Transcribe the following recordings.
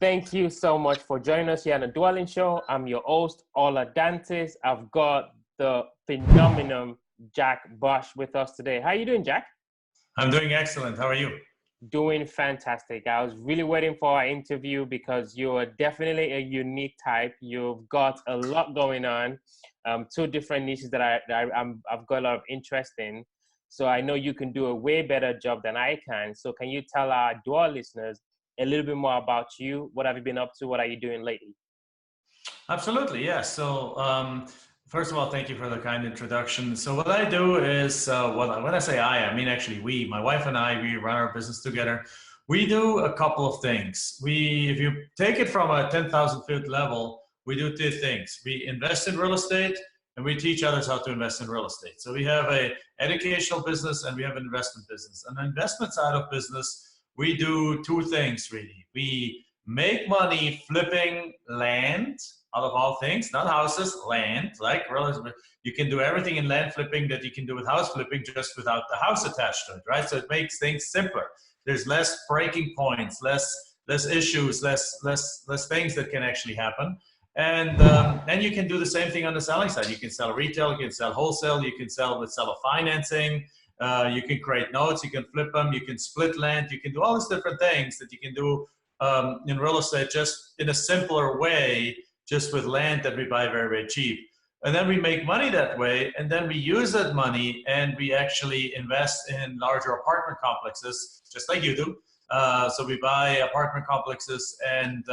Thank you so much for joining us here on the Dwellynn Show. I'm your host, Ola Dantes. I've got the phenomenal Jack Bosch with us today. How are you doing, Jack? I'm doing excellent. How are you? Doing fantastic. I was really waiting for our interview because you're definitely a unique type. You've got a lot going on, two different niches that I've got a lot of interest in. So I know you can do a way better job than I can. So can you tell our Dwell listeners a little bit more about you? What have you been up to? What are you doing lately? Absolutely, yeah. So first of all, thank you for the kind introduction. So what I do is, when I say I mean actually we, my wife and I, we run our business together. We do a couple of things. If you take it from a 10,000 foot level, we do two things. We invest in real estate and we teach others how to invest in real estate. So we have a educational business and we have an investment business. On the investment side of business, we do two things really. We make money flipping land, out of all things, not houses, land, like you can do everything in land flipping that you can do with house flipping just without the house attached to it, right? So it makes things simpler. There's less breaking points, less issues, less things that can actually happen. And you can do the same thing on the selling side. You can sell retail, you can sell wholesale, you can sell with seller financing, you can create notes, you can flip them, you can split land, you can do all these different things that you can do in real estate just in a simpler way, just with land that we buy very, very cheap. And then we make money that way, and then we use that money and we actually invest in larger apartment complexes, just like you do. So we buy apartment complexes and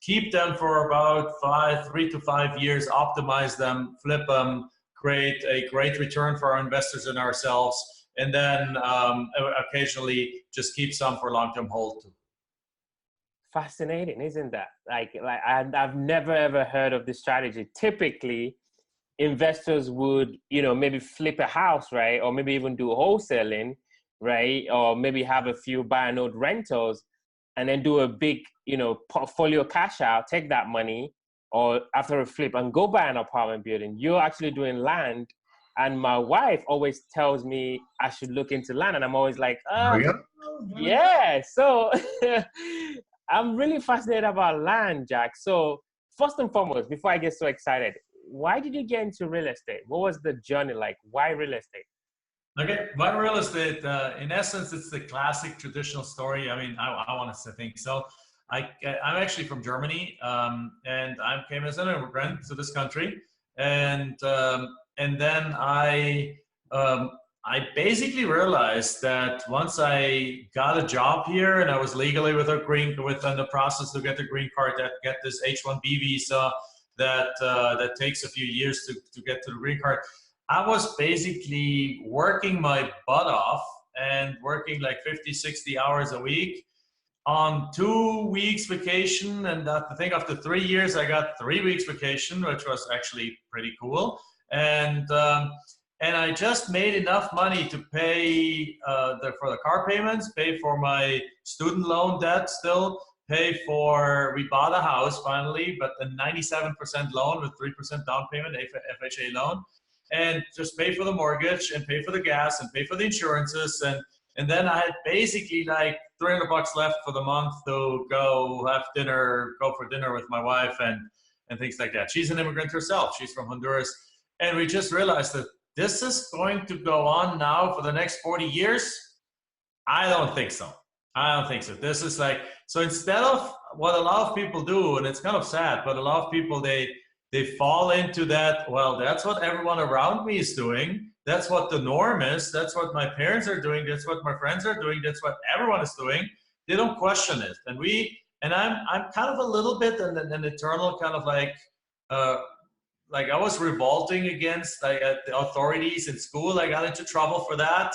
keep them for about 3 to 5 years, optimize them, flip them, create a great return for our investors and ourselves, and then occasionally just keep some for long-term hold too. Fascinating, isn't that? I've never ever heard of this strategy. Typically, investors would, maybe flip a house, right? Or maybe even do wholesaling, right? Or maybe have a few buy and hold rentals and then do a big, portfolio cash out, take that money or after a flip and go buy an apartment building. You're actually doing land. And my wife always tells me I should look into land. And I'm always like, yeah. So I'm really fascinated about land, Jack. So first and foremost, before I get so excited, why did you get into real estate? What was the journey like? Why real estate? Okay, why real estate? In essence, it's the classic traditional story. I mean, I want to think so. I'm actually from Germany, and I came as an immigrant to this country, and then I basically realized that once I got a job here and I was legally within the process to get the green card, that get this H-1B visa that takes a few years to get to the green card. I was basically working my butt off and working like 50, 60 hours a week on 2 weeks vacation. And I think after 3 years, I got 3 weeks vacation, which was actually pretty cool. And I just made enough money to pay for the car payments, pay for my student loan debt still, we bought a house finally, but a 97% loan with 3% down payment, FHA loan, and just pay for the mortgage and pay for the gas and pay for the insurances. And then I had basically like $300 left for the month to go for dinner with my wife and things like that. She's an immigrant herself. She's from Honduras. And we just realized that this is going to go on now for the next 40 years. I don't think so. This is like, so instead of what a lot of people do, and it's kind of sad, but a lot of people, they fall into that, well, that's what everyone around me is doing. That's what the norm is. That's what my parents are doing. That's what my friends are doing. That's what everyone is doing. They don't question it. And I'm kind of a little bit an eternal kind of like I was revolting against the authorities in school. I got into trouble for that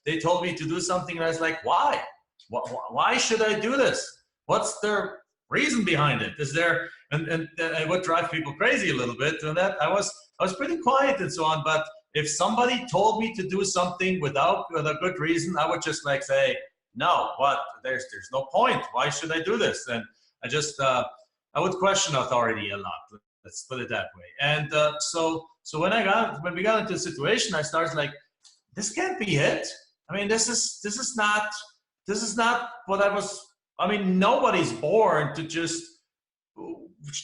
they told me to do something. And I was like, why? Why should I do this? What's the reason behind it? Is there, and what drives people crazy a little bit, and that I was pretty quiet and so on, but if somebody told me to do something with a good reason, I would just like say, no, there's no point. Why should I do this? And I would question authority a lot. Let's put it that way. And so when we got into the situation, I started like, this can't be it. I mean, this is not what I was I mean, nobody's born to just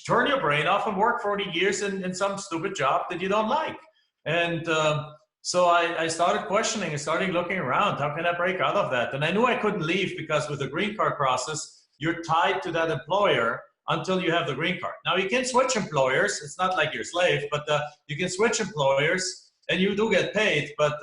turn your brain off and work 40 years in some stupid job that you don't like. And so I started questioning and started looking around. How can I break out of that? And I knew I couldn't leave because with the green card process, you're tied to that employer until you have the green card. Now you can switch employers. It's not like you're a slave, but you can switch employers and you do get paid, but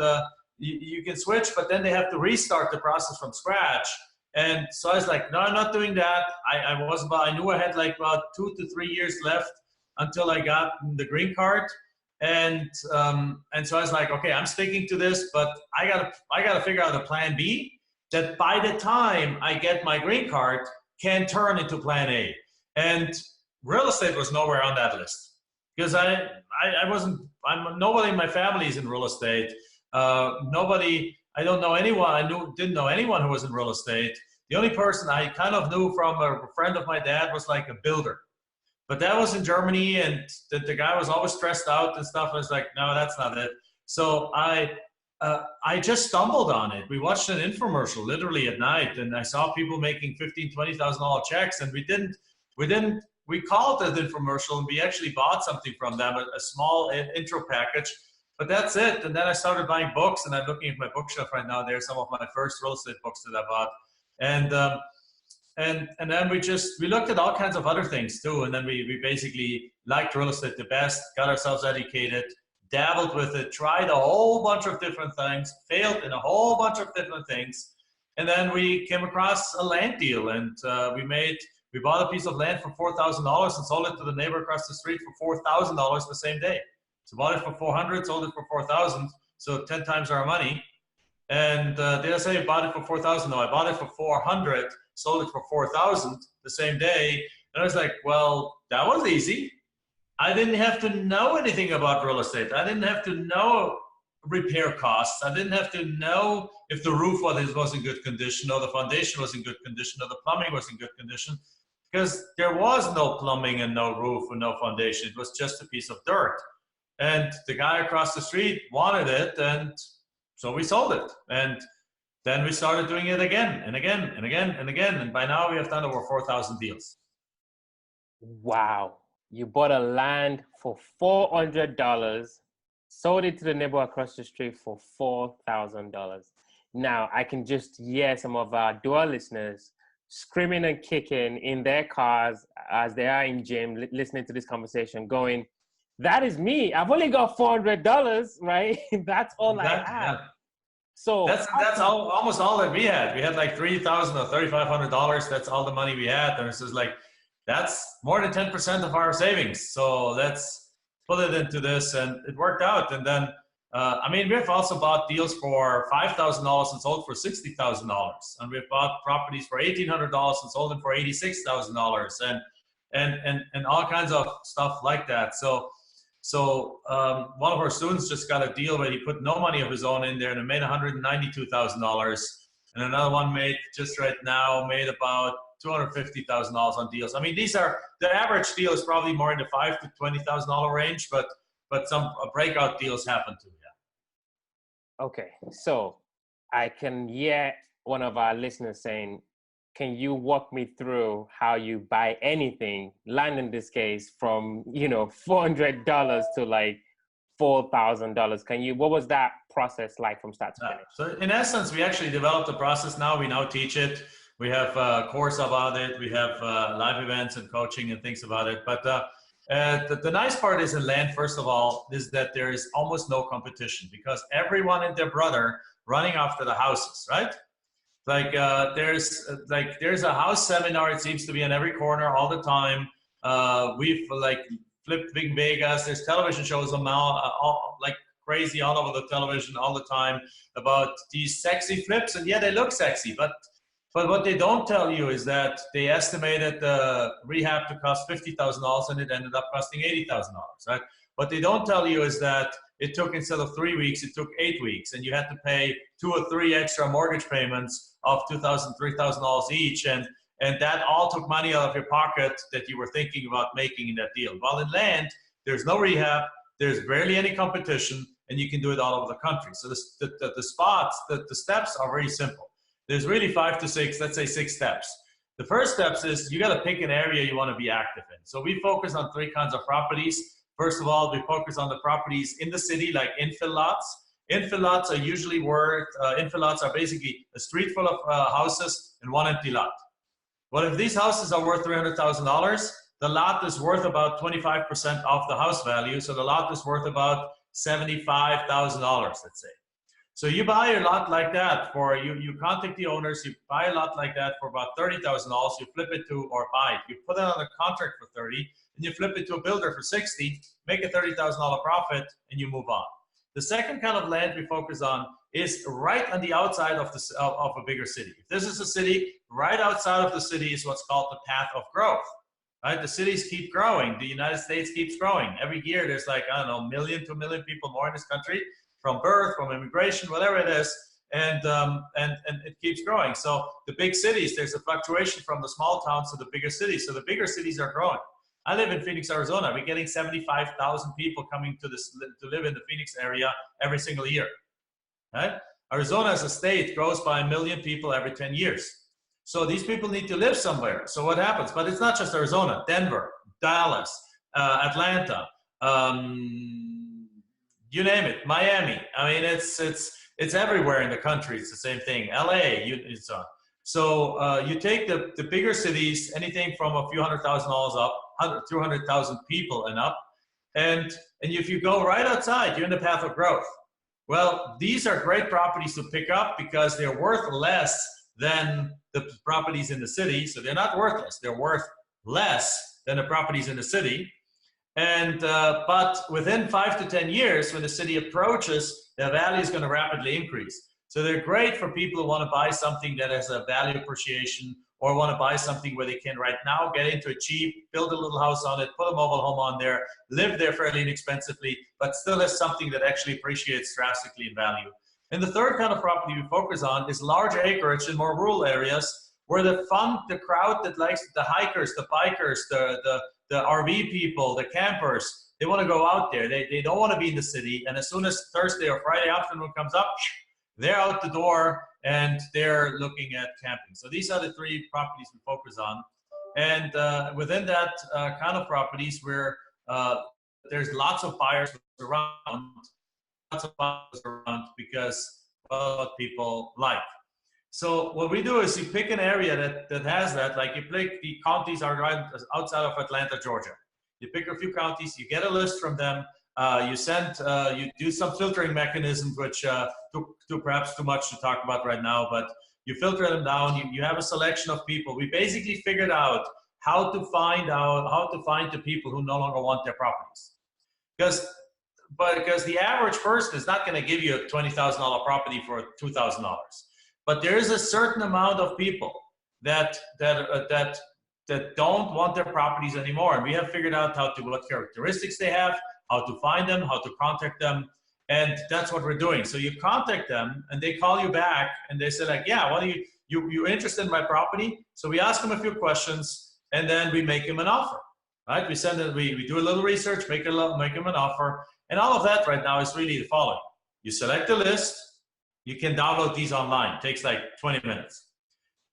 you can switch, but then they have to restart the process from scratch. And so I was like, no, I'm not doing that. I knew I had like about 2 to 3 years left until I got the green card. And so I was like, okay, I'm sticking to this, but I gotta figure out a plan B that by the time I get my green card can turn into plan A. And real estate was nowhere on that list because nobody in my family is in real estate. I don't know anyone. Didn't know anyone who was in real estate. The only person I kind of knew from a friend of my dad was like a builder. But that was in Germany, and the guy was always stressed out and stuff. I was like, no, that's not it. So I just stumbled on it. We watched an infomercial literally at night, and I saw people making $15,000, $20,000 checks, and we called it infomercial, and we actually bought something from them, a small intro package. But that's it. And then I started buying books, and I'm looking at my bookshelf right now. There's some of my first real estate books that I bought, and then we looked at all kinds of other things too. And then we basically liked real estate the best, got ourselves educated, dabbled with it, tried a whole bunch of different things, failed in a whole bunch of different things. And then we came across a land deal, and we bought a piece of land for $4,000 and sold it to the neighbor across the street for $4,000 the same day. So bought it for 400, sold it for 4,000, so 10 times our money. And did I say I bought it for 4,000? No, I bought it for 400, sold it for 4,000 the same day. And I was like, well, that was easy. I didn't have to know anything about real estate. I didn't have to know repair costs. I didn't have to know if the roof was in good condition, or the foundation was in good condition, or the plumbing was in good condition, because there was no plumbing and no roof and no foundation. It was just a piece of dirt. And the guy across the street wanted it, and so we sold it. And then we started doing it again and again and again and again. And by now we have done over 4,000 deals. Wow. You bought a land for $400, sold it to the neighbor across the street for $4,000. Now I can just hear some of our Dwell listeners screaming and kicking in their cars as they are in gym, listening to this conversation, going, that is me. I've only got $400, right? That's all I have. Yeah. So that's almost all that we had. We had like $3,000 or $3,500. That's all the money we had. And it's just like, that's more than 10% of our savings. So let's put it into this, and it worked out. And then, we've also bought deals for $5,000 and sold for $60,000. And we've bought properties for $1,800 and sold them for $86,000, and all kinds of stuff like that. So one of our students just got a deal where he put no money of his own in there, and it made $192,000. And another one made about $250,000 on deals. I mean, the average deal is probably more in the $5,000 to $20,000 range, but some breakout deals happen too. Yeah. Okay, so I can hear one of our listeners saying, can you walk me through how you buy anything, land in this case, from, $400 to like $4,000? What was that process like from start to finish? So in essence, we actually developed a process now. We now teach it. We have a course about it. We have live events and coaching and things about it. But the nice part is in land, first of all, is that there is almost no competition, because everyone and their brother running after the houses, right? Like there's a house seminar. It seems to be in every corner all the time. We've flipped Big Vegas. There's television shows now, like crazy all over the television all the time about these sexy flips, and yeah, they look sexy, but what they don't tell you is that they estimated the rehab to cost $50,000 and it ended up costing $80,000, right? What they don't tell you is that it took, instead of 3 weeks, it took 8 weeks, and you had to pay 2 or 3 extra mortgage payments of $2,000, $3,000 each, and that all took money out of your pocket that you were thinking about making in that deal. While in land, there's no rehab, there's barely any competition, and you can do it all over the country. So the steps are very simple. There's really 5 to 6, let's say 6 steps. The first steps is you got to pick an area you want to be active in. So we focus on 3 kinds of properties. First of all, we focus on the properties in the city, like infill lots. Infill lots are usually worth, infill lots are basically a street full of houses and 1 empty lot. Well, if these houses are worth $300,000, the lot is worth about 25% of the house value. So the lot is worth about $75,000, let's say. So you buy a lot like that for, you contact the owners, you buy a lot like that for about $30,000, you flip it to, or buy it, you put it on a contract for 30, and you flip it to a builder for 60, make a $30,000 profit, and you move on. The second kind of land we focus on is right on the outside of, of a bigger city. If this is a city, right outside of the city is what's called the path of growth. Right? The cities keep growing. The United States keeps growing. Every year there's like, I don't know, 1 million to 1 million people more in this country, from birth, from immigration, whatever it is, and it keeps growing. So the big cities, there's a fluctuation from the small towns to the bigger cities. So the bigger cities are growing. I live in Phoenix, Arizona. We're getting 75,000 people coming to live in the Phoenix area every single year. Right? Arizona as a state grows by 1 million people every 10 years. So these people need to live somewhere. So what happens? But it's not just Arizona. Denver, Dallas, Atlanta, you name it, Miami. I mean, it's everywhere in the country. It's the same thing. LA, and so on. So you take the bigger cities, anything from a few $100,000 up, 200,000 people and up, and if you go right outside, you're in the path of growth. Well, these are great properties to pick up because they're worth less than the properties in the city. So they're not worthless. They're worth less than the properties in the city. And but within 5 to 10 years, when the city approaches, the value is going to rapidly increase. So they're great for people who want to buy something that has a value appreciation, or want to buy something where they can right now get into it cheap, build a little house on it, put a mobile home on there, live there fairly inexpensively, but still has something that actually appreciates drastically in value. And the third kind of property we focus on is large acreage in more rural areas where the crowd that likes the hikers, the bikers, the RV people, the campers, they want to go out there. They don't want to be in the city. And as soon as Thursday or Friday afternoon comes up, they're out the door and they're looking at camping. So these are the 3 properties we focus on. And within that kind of properties where there's lots of buyers around, because what people like. So what we do is you pick an area that has that, like you pick the counties are right outside of Atlanta, Georgia. You pick a few counties, you get a list from them, you do some filtering mechanisms, which perhaps too much to talk about right now, but you filter them down, you have a selection of people. We basically figured out how to find the people who no longer want their properties. Because the average person is not going to give you a $20,000 property for $2,000. But there is a certain amount of people that don't want their properties anymore. And we have figured out what characteristics they have, how to find them, how to contact them. And that's what we're doing. So you contact them and they call you back and they say like, yeah, what are you're interested in my property? So we ask them a few questions and then we make them an offer, right? We do a little research, make them an offer. And all of that right now is really the following. You select a list. You can download these online. It takes like 20 minutes.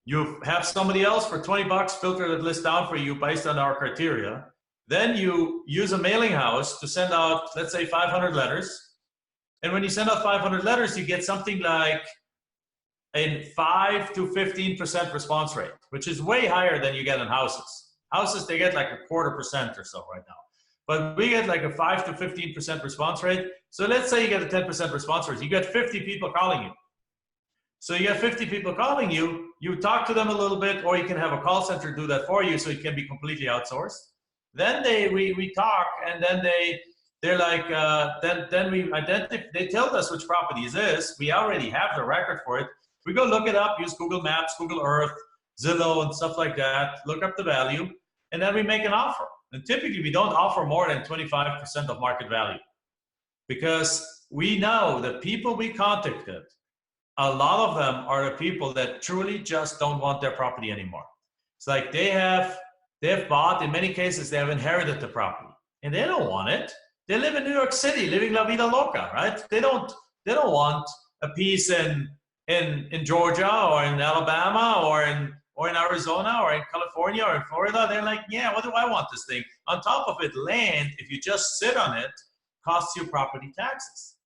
You have somebody else for 20 bucks filter that list down for you based on our criteria. Then you use a mailing house to send out, let's say 500 letters. And when you send out 500 letters, you get something like a 5 to 15% response rate, which is way higher than you get in houses. Houses, they get like 0.25% or so right now. But we get like a 5 to 15% response rate. So let's say you get a 10% response rate. You get 50 people calling you. So you have 50 people calling you, you talk to them a little bit, or you can have a call center do that for you so it can be completely outsourced. Then we talk, and then they're like, then we identify, they tell us which property it is. We already have the record for it. We go look it up, use Google Maps, Google Earth, Zillow, and stuff like that, look up the value, and then we make an offer. And typically, we don't offer more than 25% of market value because we know the people we contacted, a lot of them are the people that truly just don't want their property anymore. It's like they've bought, in many cases, they have inherited the property and they don't want it. They live in New York City, living la vida loca, right? They don't want a piece in Georgia or in Alabama or in or in Arizona or in California or in Florida, they're like, yeah, what do I want this thing? On top of it, land, if you just sit on it, costs you property taxes.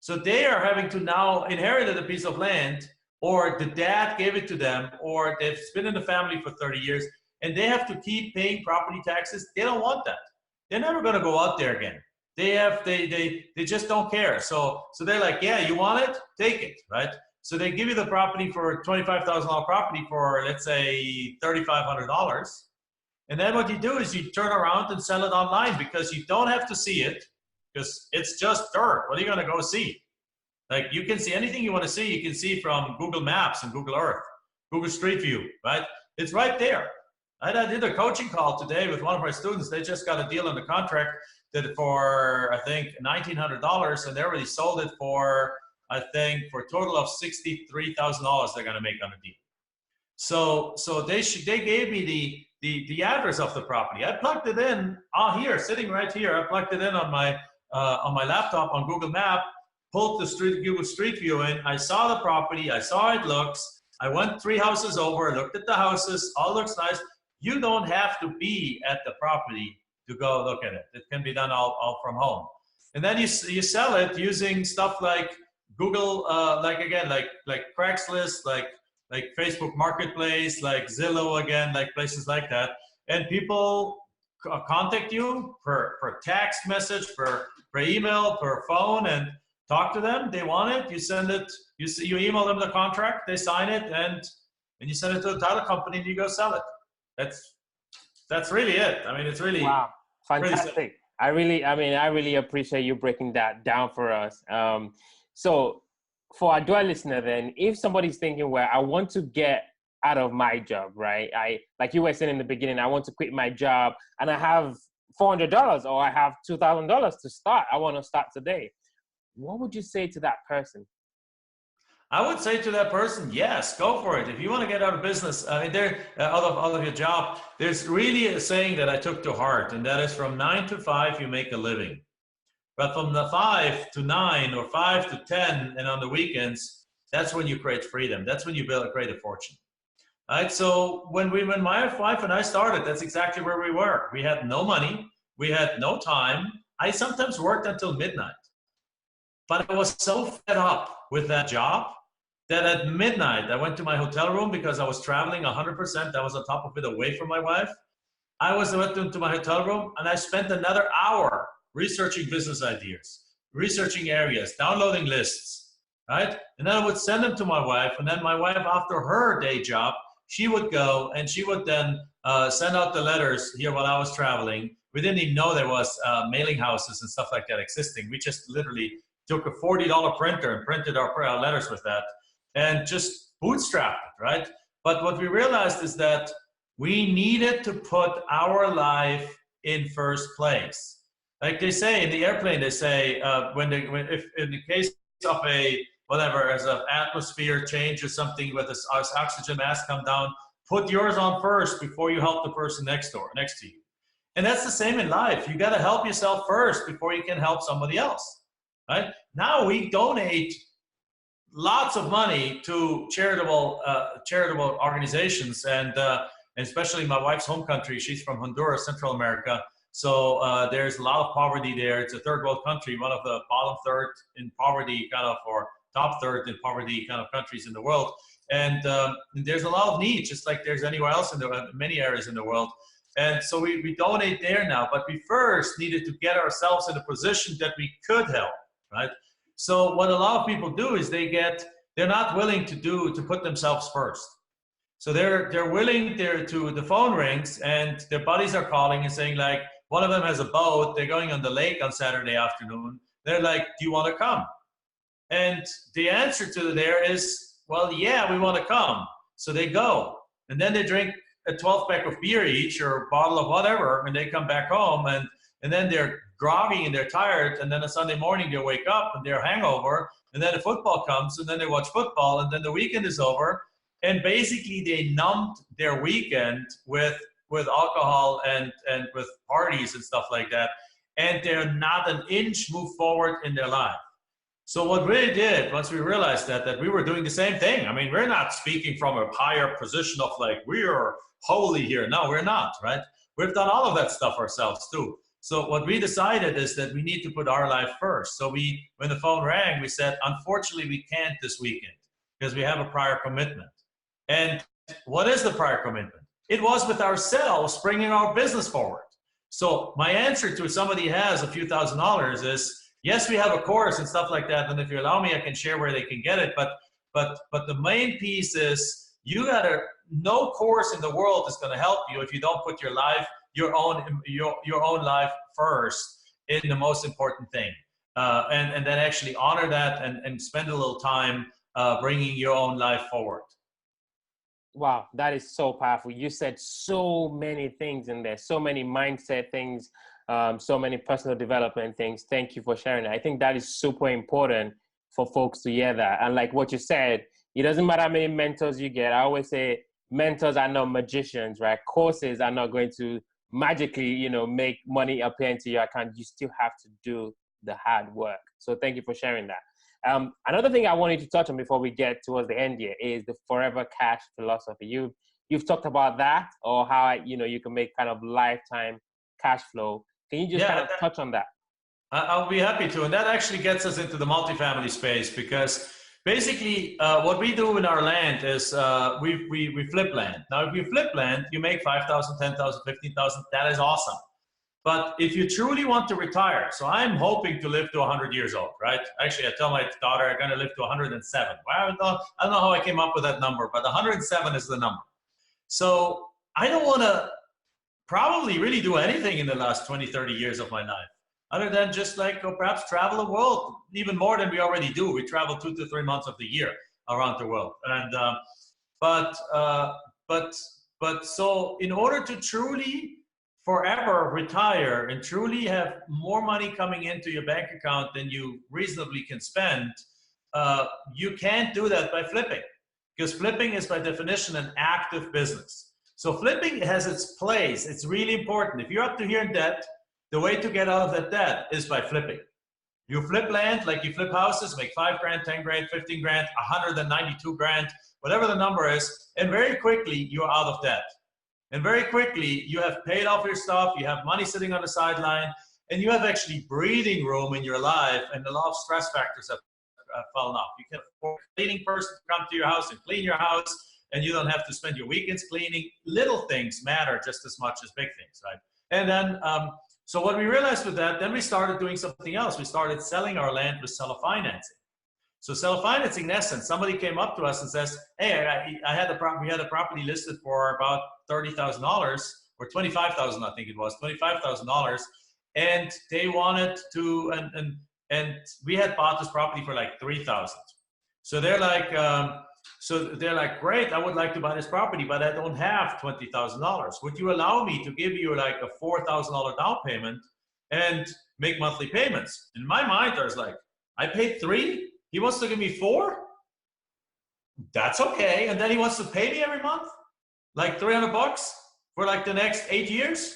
So they are having to now inherit a piece of land, or the dad gave it to them, or they've been in the family for 30 years, and they have to keep paying property taxes. They don't want that. They're never going to go out there again. They just don't care. So they're like, yeah, you want it? Take it, right? So they give you the property for $25,000 property for, let's say, $3,500. And then what you do is you turn around and sell it online, because you don't have to see it, because it's just dirt. What are you going to go see? Like, you can see anything you want to see. You can see from Google Maps and Google Earth, Google Street View, right? It's right there. I did a coaching call today with one of my students. They just got a deal on the contract that for, I think, $1,900, and they already sold it for, I think, for a total of $63,000 they're going to make on the deal. So they gave me the address of the property. I plugged it in here, sitting right here. I plugged it in on my laptop on Google Map, pulled the Google Street View in. I saw the property. I saw it looks. I went 3 houses over, looked at the houses. All looks nice. You don't have to be at the property to go look at it. It can be done all from home. And then you sell it using stuff like Google, like Craigslist, like Facebook Marketplace, like Zillow again, like places like that. And people contact you per text message, per email, per phone, and talk to them. They want it. You send it. You email them the contract. They sign it, and you send it to the title company, and you go sell it. That's really it. I mean, it's really wow, fantastic. Really, I really appreciate you breaking that down for us. So for our Dwell listener, then, if somebody's thinking, well, I want to get out of my job, right? Like you were saying in the beginning, I want to quit my job, and I have $400 or I have $2,000 to start. I want to start today. What would you say to that person? I would say to that person, yes, go for it. If you want to get out of business, I mean, out of your job, there's really a saying that I took to heart, and that is, from 9 to 5, you make a living. But from the 5 to 9 or 5 to 10 and on the weekends, that's when you create freedom. That's when you create a fortune. All right? So when my wife and I started, that's exactly where we were. We had no money. We had no time. I sometimes worked until midnight. But I was so fed up with that job that at midnight, I went to my hotel room because I was traveling 100%. I was on top of it, away from my wife. I went to my hotel room, and I spent another hour researching business ideas, researching areas, downloading lists, right? And then I would send them to my wife, and then my wife, after her day job, she would go and she would then send out the letters here while I was traveling. We didn't even know there was mailing houses and stuff like that existing. We just literally took a $40 printer and printed our letters with that, and just bootstrapped it, right? But what we realized is that we needed to put our life in first place. Like they say in the airplane, they say if in the case of as an atmosphere change or something, with this oxygen mask come down, put yours on first before you help the person next to you. And that's the same in life. You got to help yourself first before you can help somebody else, right? Now we donate lots of money to charitable organizations, and especially my wife's home country. She's from Honduras, Central America. So there's a lot of poverty there. It's a third world country, one of the bottom third in poverty, or top third in poverty kind of countries in the world. And there's a lot of need, just like there's anywhere else in many areas in the world. And so we donate there now, but we first needed to get ourselves in a position that we could help, right? So what a lot of people do is they're not willing to put themselves first. So they're willing to, the phone rings and their buddies are calling and saying, like, one of them has a boat, they're going on the lake on Saturday afternoon. They're like, do you want to come? And the answer to there is, well, yeah, we want to come. So they go, and then they drink a 12-pack of beer each, or a bottle of whatever, and they come back home, and then they're groggy and they're tired, and then a Sunday morning they wake up and they're hangover, and then the football comes, and then they watch football, and then the weekend is over, and basically they numbed their weekend with alcohol and with parties and stuff like that, and they're not an inch move forward in their life. So what we did once we realized that we were doing the same thing. I mean, we're not speaking from a higher position of like, we are holy here. No, we're not, right? We've done all of that stuff ourselves too. So what we decided is that we need to put our life first. So when the phone rang, we said, unfortunately, we can't this weekend because we have a prior commitment. And what is the prior commitment? It was with ourselves bringing our business forward. So my answer to somebody who has a few $1,000s is, yes, we have a course and stuff like that. And if you allow me, I can share where they can get it. But the main piece is no course in the world is going to help you if you don't put your life, your own life first in the most important thing. And then actually honor that and spend a little time bringing your own life forward. Wow, that is so powerful. You said so many things in there, so many mindset things, so many personal development things. Thank you for sharing that. I think that is super important for folks to hear that. And like what you said, it doesn't matter how many mentors you get. I always say mentors are not magicians, right? Courses are not going to magically, make money appear into your account. You still have to do the hard work. So thank you for sharing that. Another thing I wanted to touch on before we get towards the end here is the forever cash philosophy. You've talked about that, or how you can make kind of lifetime cash flow. Can you just kind of touch on that? I'll be happy to. And that actually gets us into the multifamily space, because basically what we do in our land is we flip land. Now, if you flip land, you make 5,000, 10,000, 15,000. That is awesome. But if you truly want to retire, so I'm hoping to live to 100 years old, right? Actually, I tell my daughter I'm going to live to 107. Well, I don't know how I came up with that number, but 107 is the number. So I don't want to probably really do anything in the last 20, 30 years of my life, other than just like perhaps travel the world even more than we already do. We travel 2 to 3 months of the year around the world. And but so in order to truly forever retire and truly have more money coming into your bank account than you reasonably can spend, you can't do that by flipping, because flipping is by definition an active business. So flipping has its place. It's really important. If you're up to here in debt, the way to get out of that debt is by flipping. You flip land, like you flip houses, make 5 grand, 10 grand, 15 grand, 192 grand, whatever the number is, and very quickly you're out of debt. And very quickly, you have paid off your stuff, you have money sitting on the sideline, and you have actually breathing room in your life, and a lot of stress factors have fallen off. You can afford a cleaning person to come to your house and clean your house, and you don't have to spend your weekends cleaning. Little things matter just as much as big things, right? And then, so what we realized with that, then we started doing something else. We started selling our land with seller financing. So seller financing, in essence, somebody came up to us and says, hey, we had a property listed for about $30,000 or $25,000, I think it was, $25,000. And they wanted to, and we had bought this property for like $3,000. So they're like, great, I would like to buy this property, but I don't have $20,000. Would you allow me to give you like a $4,000 down payment and make monthly payments? In my mind, I was like, I paid $3,000. He wants to give me $4,000? That's okay. And then he wants to pay me every month, like $300 for like the next 8 years?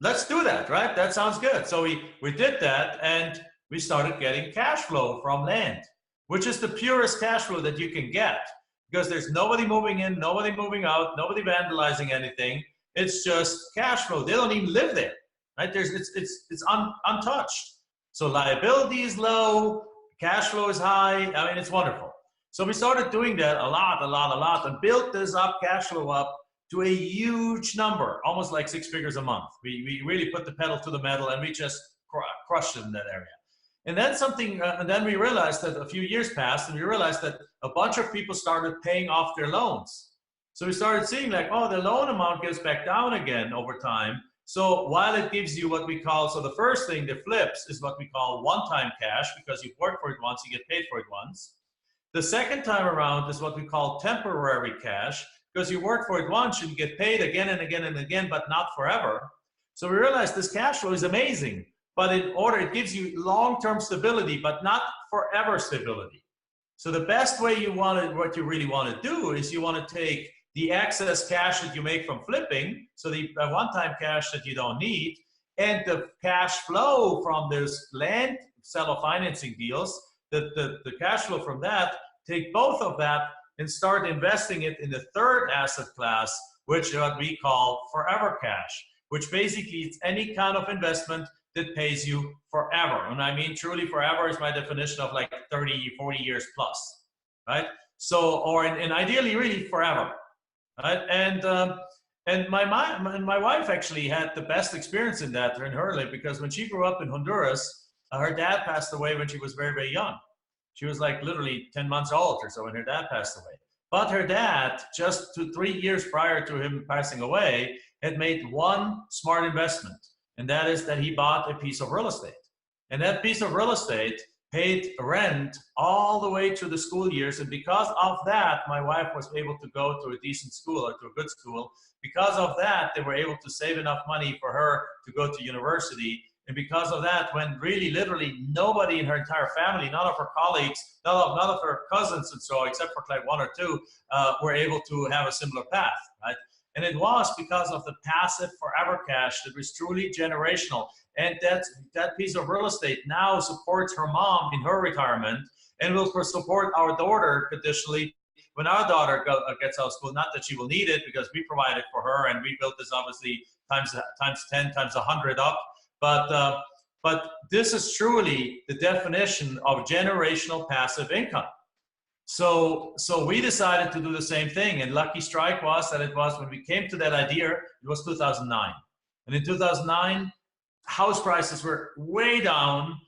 Let's do that, right? That sounds good. So we did that, and we started getting cash flow from land, which is the purest cash flow that you can get, because there's nobody moving in, nobody moving out, nobody vandalizing anything. It's just cash flow. They don't even live there, right? It's untouched. So liability is low. Cash flow is high. I mean, it's wonderful. So we started doing that a lot, and built this up, cash flow up to a huge number, almost like 6 figures a month. We really put the pedal to the metal, and we just crushed it in that area. And then and then we realized that a few years passed, and we realized that a bunch of people started paying off their loans. So we started seeing like, oh, the loan amount goes back down again over time. So while it gives you what we call, so the first thing that flips is what we call one-time cash, because you've worked for it once, you get paid for it once. The second time around is what we call temporary cash, because you work for it once, you get paid again and again and again, but not forever. So we realized this cash flow is amazing, but it gives you long-term stability, but not forever stability. So the best way what you really want to do is you want to take the excess cash that you make from flipping, so the one-time cash that you don't need, and the cash flow from those land seller financing deals, the cash flow from that, take both of that and start investing it in the third asset class, which is what we call forever cash, which basically is any kind of investment that pays you forever. And I mean, truly forever is my definition of like 30, 40 years plus, right? So, and ideally really forever, right? And my wife actually had the best experience in that in her life, because when she grew up in Honduras, her dad passed away when she was very, very young. She was like literally 10 months old or so when her dad passed away. But her dad, just 3 years prior to him passing away, had made one smart investment. And that is that he bought a piece of real estate. And that piece of real estate paid rent all the way through the school years. And because of that, my wife was able to go to a decent school or to a good school. Because of that, they were able to save enough money for her to go to university. And because of that, when really literally nobody in her entire family, none of her colleagues, none of her cousins and so, except for like one or two, were able to have a similar path, right? And it was because of the passive forever cash that was truly generational. And that piece of real estate now supports her mom in her retirement and will support our daughter additionally when our daughter gets out of school. Not that she will need it, because we provide it for her and we built this obviously times 10, times 100 up. But this is truly the definition of generational passive income. So we decided to do the same thing, and lucky strike was that it was when we came to that idea, it was 2009. And in 2009, house prices were way down,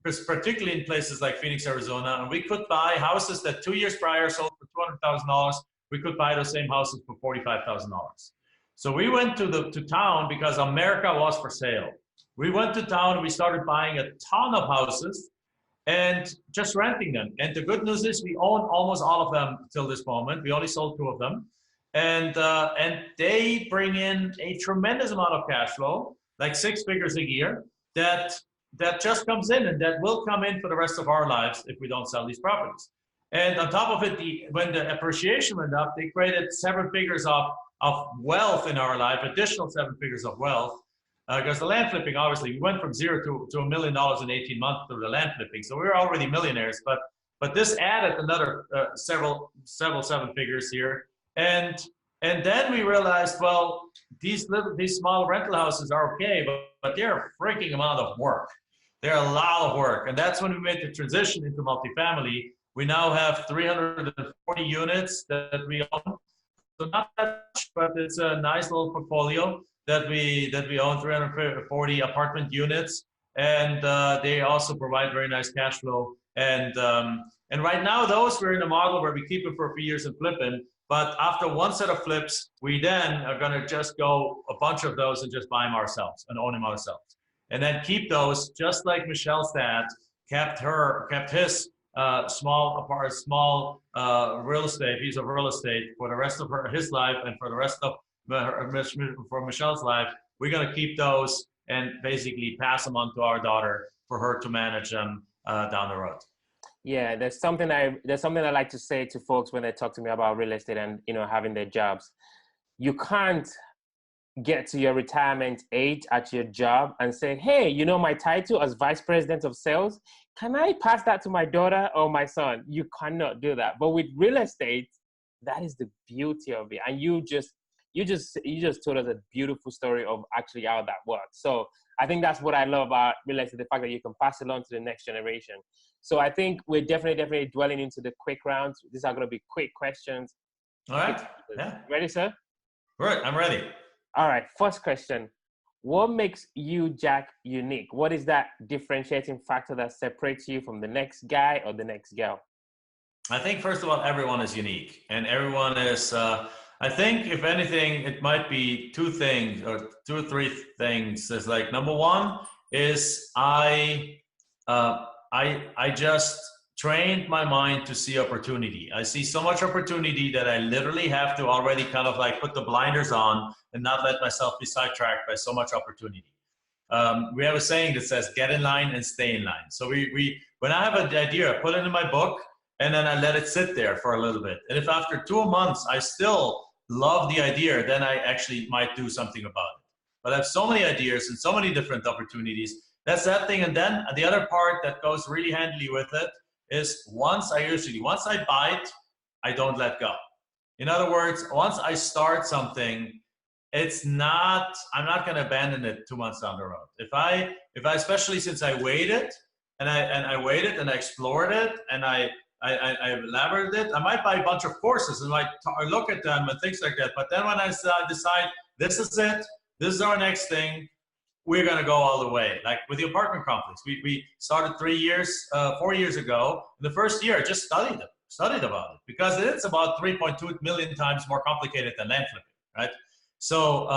particularly in places like Phoenix, Arizona, and we could buy houses that 2 years prior sold for $200,000. We could buy those same houses for $45,000. So we went to town because America was for sale. We went to town and we started buying a ton of houses and just renting them. And the good news is we own almost all of them till this moment. We only sold 2 of them. And they bring in a tremendous amount of cash flow, like 6 figures a year, that just comes in and that will come in for the rest of our lives if we don't sell these properties. And on top of it, when the appreciation went up, they created 7 figures of wealth in our life, additional 7 figures of wealth. Because the land flipping, obviously, we went from 0 to $1 million in 18 months through the land flipping. So we were already millionaires, but this added another several 7 figures here. And then we realized, well, these small rental houses are okay, but they're a freaking amount of work. They're a lot of work. And that's when we made the transition into multifamily. We now have 340 units that we own. So not that much, but it's a nice little portfolio that we own, 340 apartment units, and they also provide very nice cash flow. And right now, we're in a model where we keep them for a few years and flip them. But after one set of flips, we then are going to just go a bunch of those and just buy them ourselves and own them ourselves, and then keep those, just like Michelle's dad kept his small real estate, piece of real estate for the rest of his life and for the rest of for Michelle's life. We're going to keep those and basically pass them on to our daughter for her to manage them down the road. Yeah, there's something I like to say to folks when they talk to me about real estate and having their jobs. You can't get to your retirement age at your job and say, hey, my title as vice president of sales, can I pass that to my daughter or my son? You cannot do that. But with real estate, that is the beauty of it. And you just told us a beautiful story of actually how that works. So I think that's what I love about real estate, the fact that you can pass it on to the next generation. So I think we're definitely dwelling into the quick rounds. These are going to be quick questions. All right. Yeah. Ready, sir? Right. I'm ready. All right. First question. What makes you, Jack, unique? What is that differentiating factor that separates you from the next guy or the next girl? I think, first of all, everyone is unique. And everyone is, I think, if anything, it might be 2 things or 2 or 3 things. It's like, number one is I just trained my mind to see opportunity. I see so much opportunity that I literally have to already kind of like put the blinders on and not let myself be sidetracked by so much opportunity. We have a saying that says, get in line and stay in line. So when I have an idea, I put it in my book and then I let it sit there for a little bit. And if after 2 months, I still love the idea, then I actually might do something about it. But I have so many ideas and so many different opportunities. That's that thing. And then the other part that goes really handily with it is once I bite, I don't let go. In other words, once I start something, I'm not going to abandon it 2 months down the road. If I, especially since I waited and I explored it and I elaborated it, I might buy a bunch of courses and I look at them and things like that. But then when I decide this is it, this is our next thing, we're going to go all the way. Like with the apartment complex, we started 4 years ago. In the first year, I just studied about it because it's about 3.2 million times more complicated than land flipping, right? So,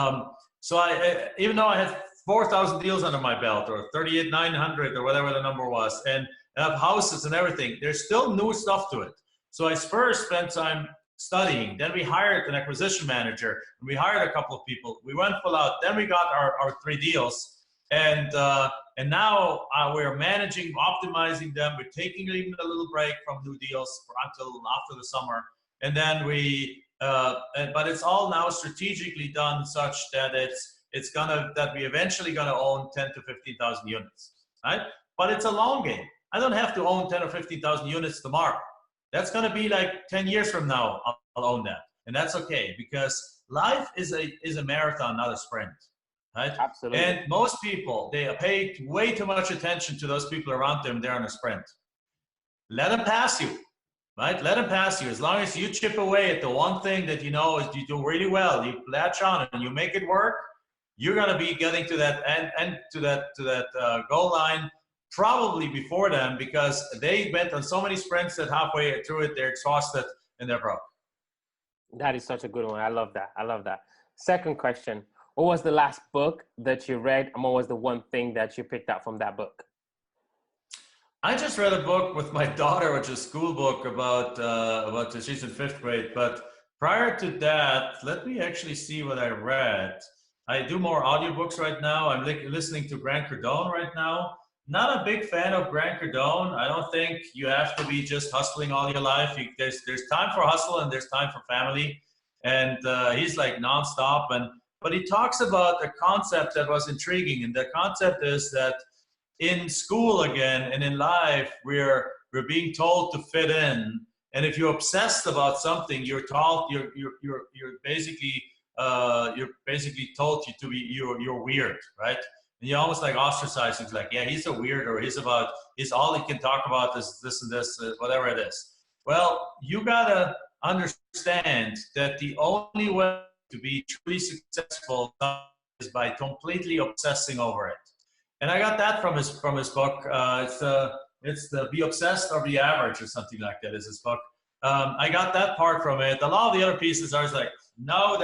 I even though I had 4,000 deals under my belt or 38,900 or whatever the number was, and I have houses and everything, there's still new stuff to it. So I first spent time studying. Then we hired an acquisition manager, and we hired a couple of people. We went full out. Then we got our 3 deals, and now we're managing, optimizing them. We're taking even a little break from new deals until after the summer, and then but it's all now strategically done such that we eventually gonna own 10 to 15,000 units, right? But it's a long game. I don't have to own 10 or 15,000 units tomorrow. That's going to be like 10 years from now, I'll own that. And that's okay, because life is a marathon, not a sprint, right? Absolutely. And most people, they pay way too much attention to those people around them. They're on a sprint. Let them pass you, right? Let them pass you. As long as you chip away at the one thing that you know is you do really well, you latch on and you make it work, you're going to be getting to that to that goal line probably before them, because they went on so many sprints that halfway through it, they're exhausted and they're broke. That is such a good one. I love that. I love that. Second question. What was the last book that you read, and what was the one thing that you picked up from that book? I just read a book with my daughter, which is a school book about she's in 5th grade. But prior to that, let me actually see what I read. I do more audiobooks right now. I'm listening to Grant Cardone right now. Not a big fan of Grant Cardone. I don't think you have to be just hustling all your life. There's time for hustle and there's time for family. And he's like nonstop. But he talks about a concept that was intriguing. And the concept is that in school again and in life, we're being told to fit in. And if you're obsessed about something, you're basically told you to be you're weird, right? And you almost like ostracize. It's like, yeah, he's a weird, or he's all he can talk about is this and this, whatever it is. Well, you gotta understand that the only way to be truly successful is by completely obsessing over it. And I got that from his book. It's the Be Obsessed or Be Average or something like that is his book. I got that part from it. A lot of the other pieces I was like, no,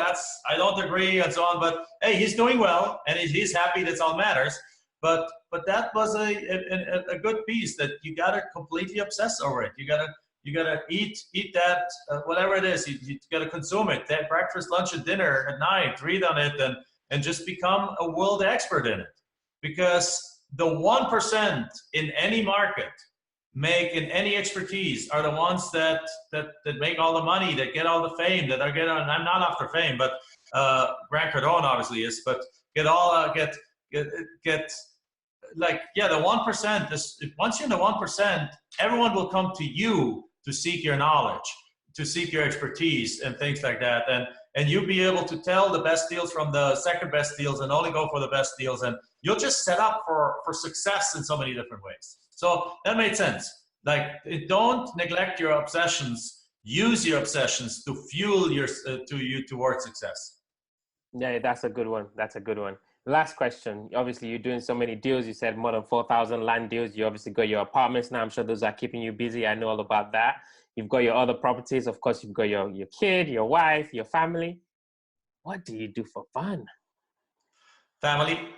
I don't agree and so on, but hey, he's doing well and he's happy, that's all matters. But that was a good piece, that you gotta completely obsess over it. You gotta eat that, whatever it is, you gotta consume it, that breakfast, lunch, and dinner at night, read on it and just become a world expert in it. Because the 1% in any market, in any expertise, are the ones that make all the money, that get all the fame, that are I'm not after fame, but Grant Cardone obviously is, but the 1%, once you're in the 1%, everyone will come to you to seek your knowledge, to seek your expertise and things like that. And you'll be able to tell the best deals from the second best deals and only go for the best deals. And you'll just set up for success in so many different ways. So that made sense. Like, don't neglect your obsessions. Use your obsessions to fuel you towards success. Yeah, that's a good one. That's a good one. Last question. Obviously, you're doing so many deals. You said more than 4,000 land deals. You obviously got your apartments now. I'm sure those are keeping you busy. I know all about that. You've got your other properties. Of course, you've got your kid, your wife, your family. What do you do for fun? Family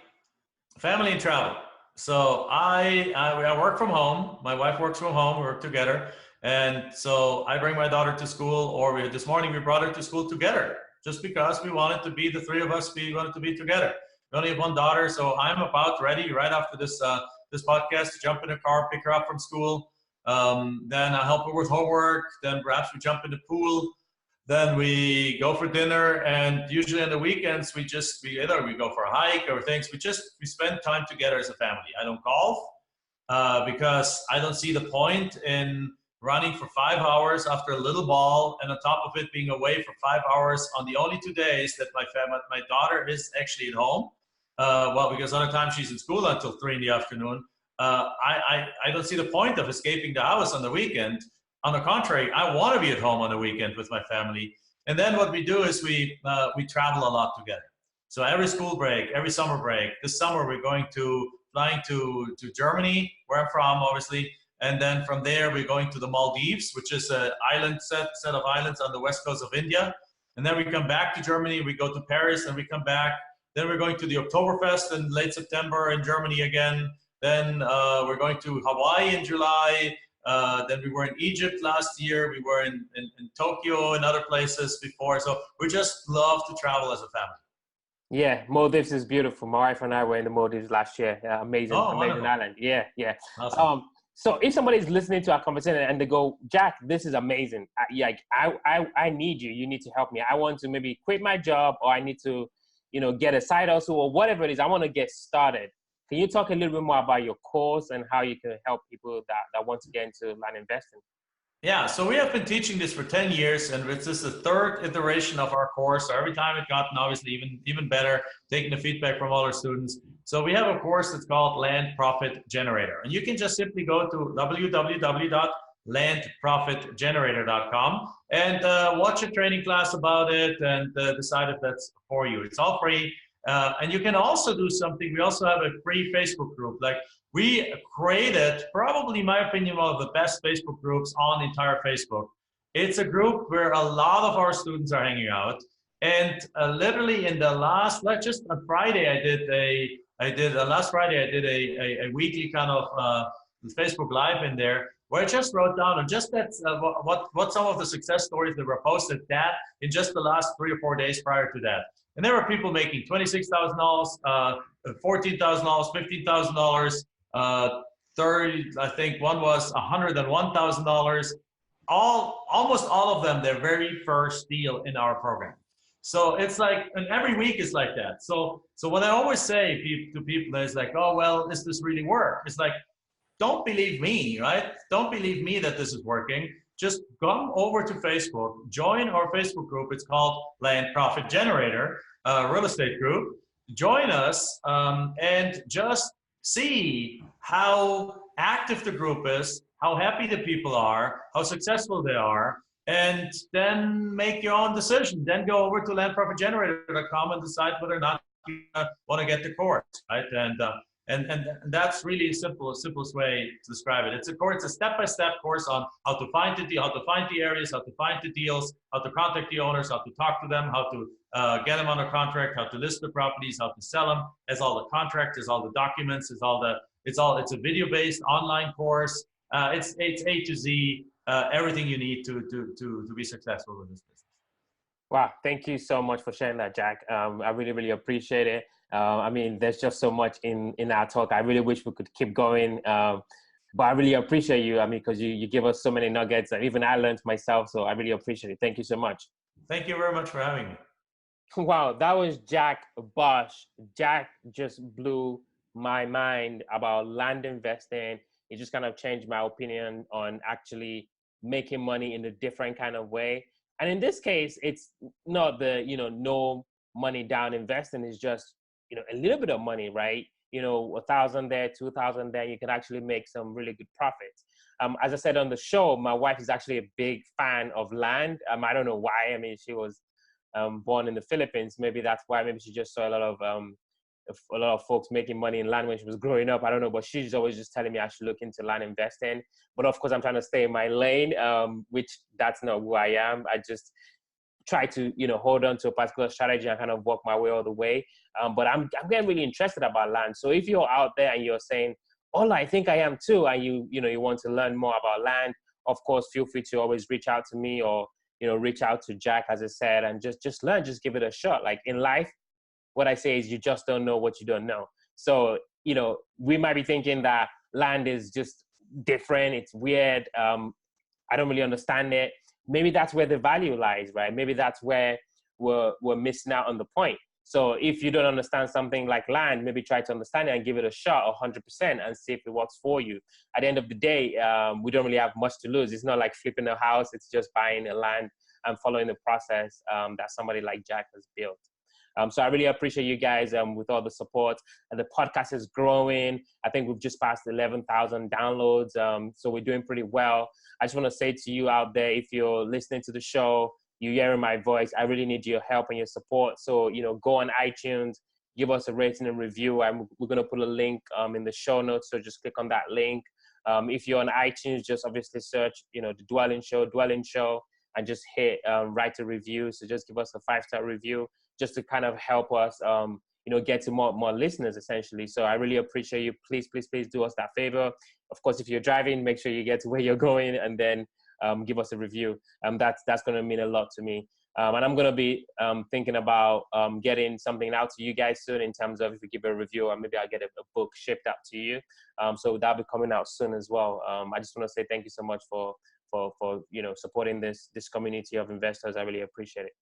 and travel. So I work from home. My wife works from home. We work together. And so I bring my daughter to school, or this morning we brought her to school together, just because we wanted to be, the three of us, we wanted to be together. We only have one daughter, so I'm about ready right after this podcast to jump in a car, pick her up from school. Then I'll help her with homework. Then perhaps we jump in the pool. Then we go for dinner, and usually on the weekends we either go for a hike or things. We spend time together as a family. I don't golf. because I don't see the point in running for 5 hours after a little ball, and on top of it being away for 5 hours on the only 2 days that my daughter is actually at home. Well, because other times she's in school until 3 in the afternoon. I don't see the point of escaping the house on the weekend. On the contrary, I want to be at home on the weekend with my family. And then what we do is we travel a lot together. So every school break, every summer break, this summer we're flying to Germany, where I'm from, obviously. And then from there, we're going to the Maldives, which is an island set of islands on the west coast of India. And then we come back to Germany, we go to Paris, and we come back. Then we're going to the Oktoberfest in late September in Germany again. Then we're going to Hawaii in July. Then we were in Egypt last year. We were in Tokyo and other places before. So we just love to travel as a family. Yeah, Maldives is beautiful. My wife and I were in the Maldives last year. Amazing, amazing wonderful. island. Yeah, yeah. Awesome. So if somebody's listening to our conversation and they go, Jack, this is amazing. I need you. You need to help me. I want to maybe quit my job, or I need to, get a side hustle, or whatever it is. I want to get started. Can you talk a little bit more about your course and how you can help people that want to get into land investing? Yeah, so we have been teaching this for 10 years, and this is the third iteration of our course. So every time it's gotten obviously even better, taking the feedback from all our students. So we have a course that's called Land Profit Generator. And you can just simply go to www.landprofitgenerator.com and watch a training class about it and decide if that's for you. It's all free. And you can also do something. We also have a free Facebook group. Like, we created, probably in my opinion, one of the best Facebook groups on the entire Facebook. It's a group where a lot of our students are hanging out. And literally in the last, just on Friday, last Friday I did a weekly kind of Facebook Live in there, where I just wrote down and just that's what some of the success stories that were posted that in just the last 3 or 4 days prior to that. And there were people making $26,000, $14,000, $15,000, 30, I think one was $101,000. Almost all of them, their very first deal in our program. So it's like, and every week is like that. So what I always say to people is like, oh, well, does this really work? It's like, don't believe me, right? Don't believe me that this is working. Just come over to Facebook, join our Facebook group. It's called Land Profit Generator, real estate group. Join us and just see how active the group is, how happy the people are, how successful they are, and then make your own decision. Then go over to landprofitgenerator.com and decide whether or not you want to get the course, right? And that's really the simplest way to describe it. It's a step-by-step course on how to find the deal, how to find the areas, how to find the deals, how to contact the owners, how to talk to them, how to get them under contract, how to list the properties, how to sell them. It's all the contracts, it's all the documents, it's a video-based online course. It's A to Z, everything you need to be successful in this business. Wow, thank you so much for sharing that, Jack. I really, really appreciate it. I mean, there's just so much in our talk. I really wish we could keep going, but I really appreciate you. I mean, because you give us so many nuggets that even I learned myself. So I really appreciate it. Thank you so much. Thank you very much for having me. Wow, that was Jack Bosch. Jack just blew my mind about land investing. It just kind of changed my opinion on actually making money in a different kind of way. And in this case, it's not the, no money down investing. It's just, a little bit of money, right? 1,000 there, 2,000 there, you can actually make some really good profits. As I said on the show, my wife is actually a big fan of land. I don't know why. I mean, she was born in the Philippines. Maybe that's why. Maybe she just saw a lot of folks making money in land when she was growing up. I don't know, but she's always just telling me I should look into land investing. But of course, I'm trying to stay in my lane, which that's not who I am. I just try to, hold on to a particular strategy and kind of work my way all the way. But I'm getting really interested about land. So if you're out there and you're saying, oh, I think I am too, and you want to learn more about land, of course, feel free to always reach out to me or, reach out to Jack, as I said, and just learn, just give it a shot. Like in life, what I say is you just don't know what you don't know. So, we might be thinking that land is just different. It's weird. I don't really understand it. Maybe that's where the value lies, right? Maybe that's where we're missing out on the point. So if you don't understand something like land, maybe try to understand it and give it a shot 100% and see if it works for you. At the end of the day, we don't really have much to lose. It's not like flipping a house. It's just buying a land and following the process that somebody like Jack has built. So I really appreciate you guys with all the support. And the podcast is growing. I think we've just passed 11,000 downloads. So we're doing pretty well. I just want to say to you out there, if you're listening to the show, you're hearing my voice, I really need your help and your support. So, go on iTunes, give us a rating and review. We're going to put a link in the show notes. So just click on that link. If you're on iTunes, just obviously search, the Dwellynn Show, and just hit write a review. So just give us a 5-star review, just to kind of help us, get to more listeners, essentially. So I really appreciate you. Please do us that favor. Of course, if you're driving, make sure you get to where you're going, and then give us a review. That's going to mean a lot to me. And I'm going to be thinking about getting something out to you guys soon, in terms of if you give a review, or maybe I'll get a book shipped out to you. So that'll be coming out soon as well. I just want to say thank you so much for supporting this community of investors. I really appreciate it.